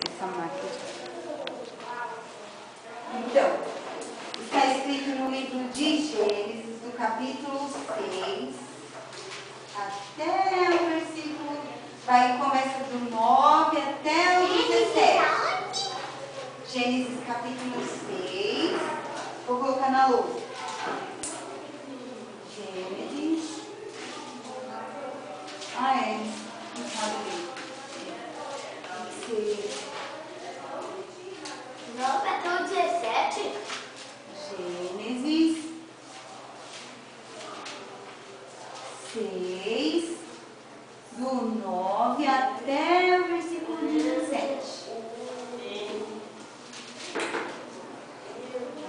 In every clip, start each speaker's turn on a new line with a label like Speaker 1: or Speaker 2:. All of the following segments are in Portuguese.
Speaker 1: essa máquina. Então, está escrito no livro de Gênesis, do capítulo 6, até o versículo, começa do 9 até o 17. Gênesis capítulo 6, vou colocar na lousa. Gênesis. Não sabe bem. 6.
Speaker 2: 9 até o 17?
Speaker 1: Gênesis 6, do 9 até o versículo 17.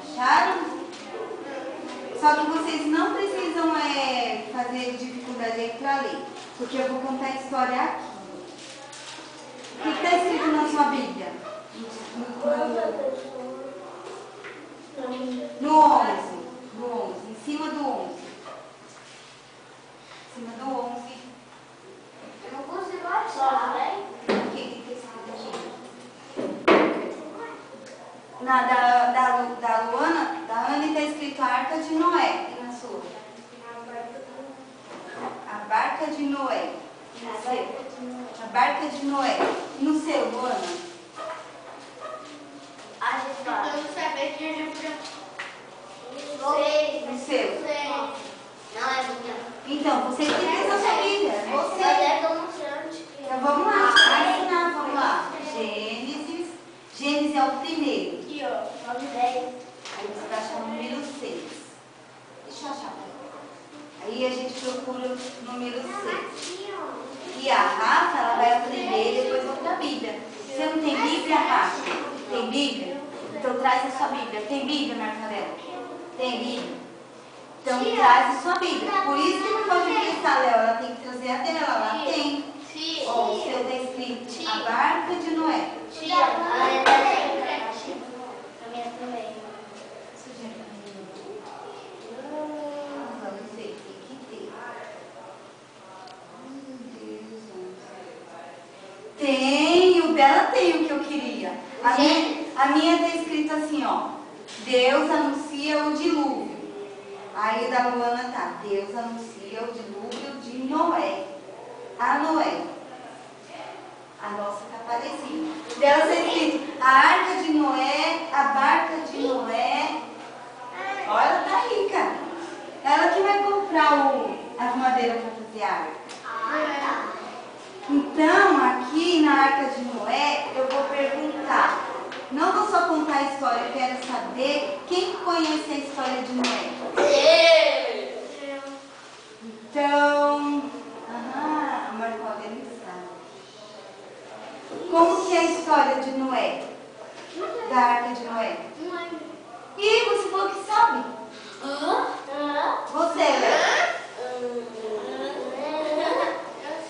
Speaker 1: Acharam? Só que vocês não precisam fazer dificuldade para ler, porque eu vou contar a história aqui. O que está escrito na sua Bíblia? No 11, em cima do 11. Em cima do 11.
Speaker 2: Eu não consigo achar, né?
Speaker 1: O que está escrito aqui? Da Luana, da Ana está escrito a Arca de Noé. E na sua? A Barca de Noé. A Barca de Noé. E no seu, Luana?
Speaker 2: A gente vai. Eu não sabia que a gente podia.
Speaker 1: No seu?
Speaker 2: Não é minha.
Speaker 1: Então, você que fez a sua Bíblia. Você. Então vamos lá, vamos ensinar, vamos lá. Gênesis. Gênesis é o primeiro.
Speaker 2: Aqui, ó. 9 e 10.
Speaker 1: Aí você vai achar o número 6. Deixa eu achar. Aí a gente procura o número 6. E a Rafa, ela vai aprender depois outra Bíblia. Você não tem Bíblia, Rafa? Tem Bíblia? Então traz a sua Bíblia. Tem Bíblia, Marcarela? Tem Bíblia? Então traz a sua Bíblia. Por isso que não pode emprestar, Léo. Ela tem que trazer a dela. Ela tem. Ó, o seu está escrito a Barca de Noé.
Speaker 2: Tia, a minha também. A minha também.
Speaker 1: Vamos ver, tem que ter. Tem, o dela tem o que eu queria. A minha está escrito assim, ó. Deus anuncia o dilúvio. Aí o da Luana tá. Deus anuncia o dilúvio de Noé. A Noé. A nossa tá parecida. O dela está escrito a Arca de Noé, a Barca de Noé. Olha, ela tá rica. Ela que vai comprar as madeiras para fazer a arca. Então, aqui na Arca de Noé, eu vou perguntar. Não vou só contar a história, eu quero saber quem conhece a história de Noé. Então, a Marcólia não sabe. Como que é a história de Noé? Da Arca de Noé? E você falou que sabe? Você, Léo?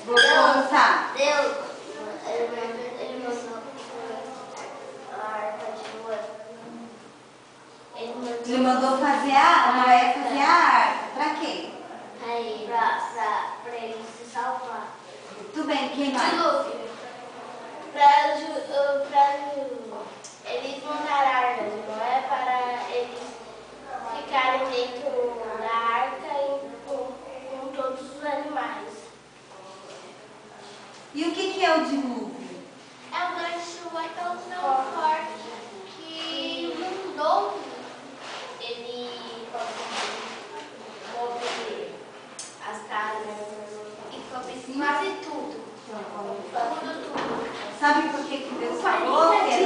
Speaker 1: Vou contar.
Speaker 2: Deus, ele mandou a arca de Noé.
Speaker 1: Ele mandou fazer Noé fazer a arca. Pra quê?
Speaker 2: Pra ele se salvar.
Speaker 1: Tudo bem, quem mais?
Speaker 2: Dilúvio. Eles montaram a arca de Noé para eles ficarem dentro da arca com todos os animais.
Speaker 1: E o que é o dilúvio?
Speaker 2: É uma chuva tão forte que inundou. Ele cobre as casas e cobre quase tudo. Tudo.
Speaker 1: Sabe por que Deus falou que era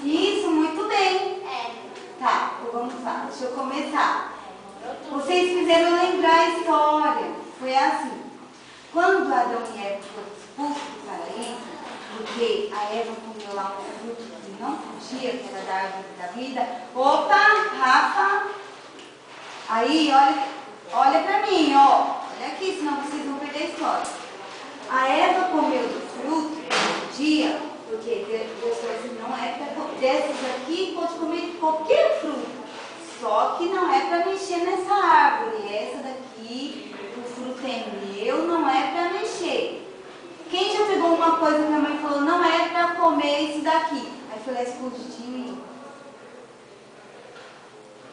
Speaker 1: isso? Muito bem. Tá, então vamos lá. Deixa eu começar. Vocês fizeram lembrar a história. Foi assim. Quando Adão e Eva foram expulsos do paraíso, porque a Eva comeu lá um fruto que não podia, que era da árvore da vida. Opa, Rafa! Aí, olha pra mim, ó. Olha aqui, senão vocês vão perder a história. A Eva comeu do fruto que não podia, porque Deus falou assim, não é para comer. Dessas aqui pode comer qualquer fruto. Só que não é para mexer nessa árvore. Essa daqui, o fruto é meu, não é para mexer. Quem já pegou uma coisa que a mãe falou, não é para comer? tá aqui. Aí foi lá escondidinho.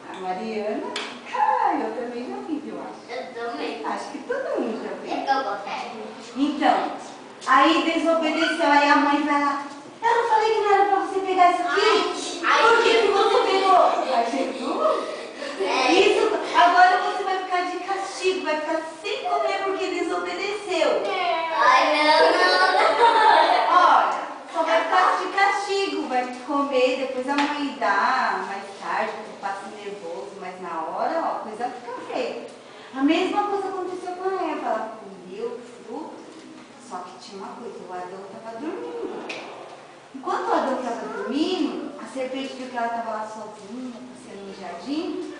Speaker 1: A Mariana, eu também já fiz, eu acho.
Speaker 2: Eu também.
Speaker 1: Acho que todo mundo já fez.
Speaker 2: Eu gosto.
Speaker 1: Então, aí desobedeceu, aí a mãe vai lá. Eu não falei que não era pra você pegar isso aqui? Por que você pegou? Ai, Jesus! Isso, agora você vai ficar de castigo, vai ficar sem comer porque desobedeceu.
Speaker 2: Ai, não.
Speaker 1: Olha, só vai ficar de castigo, vai comer, depois a mãe dá, mais tarde, quando passa nervoso, mas na hora, ó, a coisa fica feia. A mesma coisa aconteceu com a Eva, ela comeu o fruto, só que tinha uma coisa, o Adão estava dormindo. Enquanto o Adão estava dormindo, a serpente viu que ela estava lá sozinha, passeando no jardim,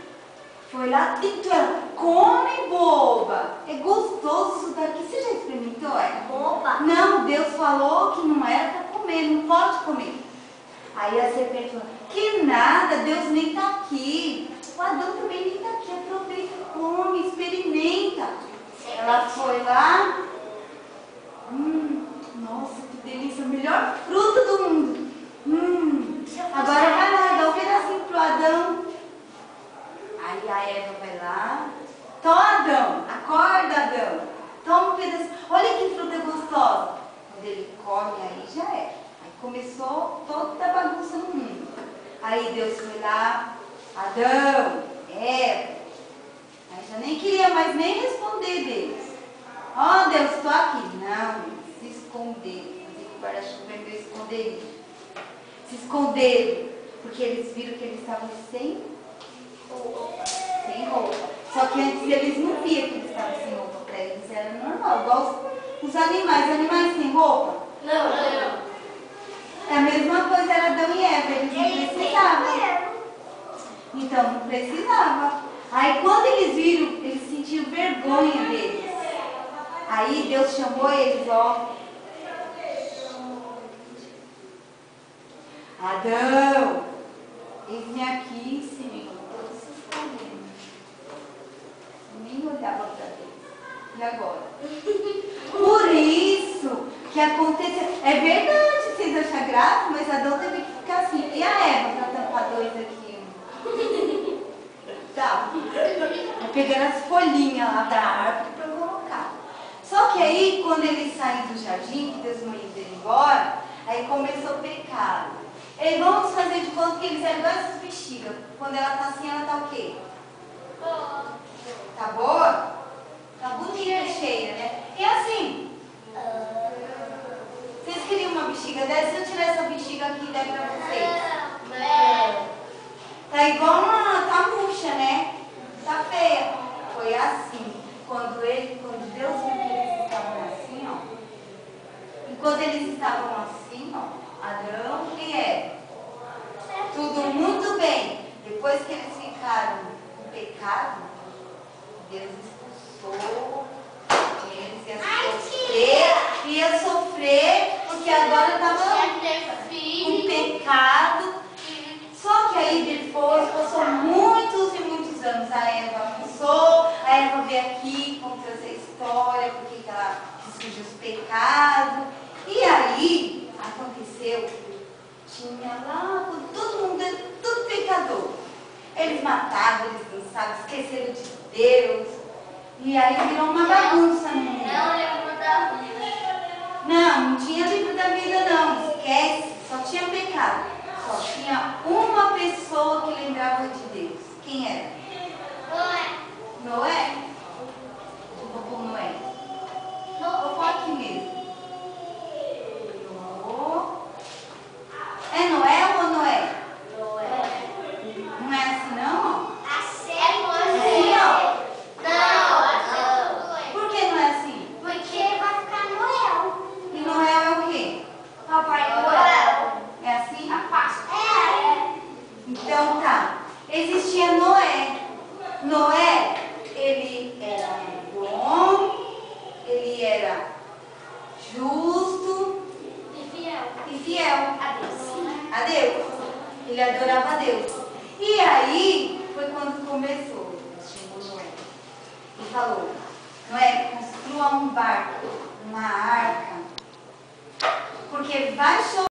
Speaker 1: foi lá, tentou ela, come, boba, é gostoso isso daqui, você já experimentou,
Speaker 2: Boba.
Speaker 1: Não, Deus falou que não era para comer, não pode comer. Aí a serpente falou, que nada, Deus nem está aqui, o Adão também nem está aqui, aproveita, come, experimenta. Ela foi lá, nossa, que delícia, o melhor fruto do mundo. Agora vai lá, dá um pedacinho pro Adão. Aí a Eva vai lá, toma Adão, acorda Adão, toma um pedacinho, olha que fruta gostosa. Quando ele come, aí já é. Aí começou toda a bagunça no mundo. Aí Deus foi lá, Adão, Eva. Aí já nem queria mais nem responder Deus. Ó, Deus, estou aqui. Não, se esconder. Fazer que o guarda-chuva é meu esconderijo. Se esconderam, porque eles viram que eles estavam sem roupa. Só que antes eles não viam que eles estavam sem roupa. Para eles era normal, igual os animais. Animais sem roupa?
Speaker 2: Não.
Speaker 1: É a mesma coisa, era Adão e Eva. Eles não precisavam. Então não precisava. Aí quando eles viram, eles sentiram vergonha deles. Aí Deus chamou eles, ó. Adão, eles vêm aqui, Senhor, todos se escondendo. Nem olhava para Deus. E agora? Por isso que aconteceu. É verdade, vocês acham graça, mas Adão teve que ficar assim. E a Eva para tampar dois aqui? Tá. Pegando as folhinhas lá da árvore para colocar. Só que aí, quando eles saem do jardim, que Deus não ia ir embora, aí começou o pecado. E vamos fazer de conta que eles eram igual essas bexigas. Quando ela tá assim, ela tá o quê?
Speaker 2: Boa.
Speaker 1: Tá boa? Tá bonita, cheia, né? E assim, vocês queriam uma bexiga dessa? Se eu tirar essa bexiga aqui e der pra vocês? Tá igual tá murcha, né? Tá feia. Foi assim. Quando Deus viu que eles estavam assim, ó. Enquanto eles estavam assim, ó, Adão e Eva. Tudo muito bem. Depois que eles ficaram com pecado, Deus expulsou. Eles ia sofrer, porque agora estava com pecado. Só que aí depois, passou muitos e muitos anos, a Eva passou, a Eva veio aqui, contou essa história, porque ela surgiu os pecados. E aí, aconteceu, tinha lá, todo mundo, tudo pecador. Eles matavam, eles dançavam, esqueceram de Deus. E aí virou uma bagunça no mundo. Não tinha livro da vida não, esquece, só tinha pecado. Só tinha uma pessoa que lembrava de Deus. Quem era? Noé? Vou pôr Noé. Vou pôr aqui mesmo. É Noé ou Noé? Não é assim não? Assim, ó. Por que não é assim? E Noé é o quê? É assim? Então tá. Existia Noé. Noé, ele era bom, ele era justo e fiel a Deus. Ele adorava a Deus. E aí foi quando começou. Deus chamou Noé e falou: Noé, construa um barco, uma arca, porque vai chover.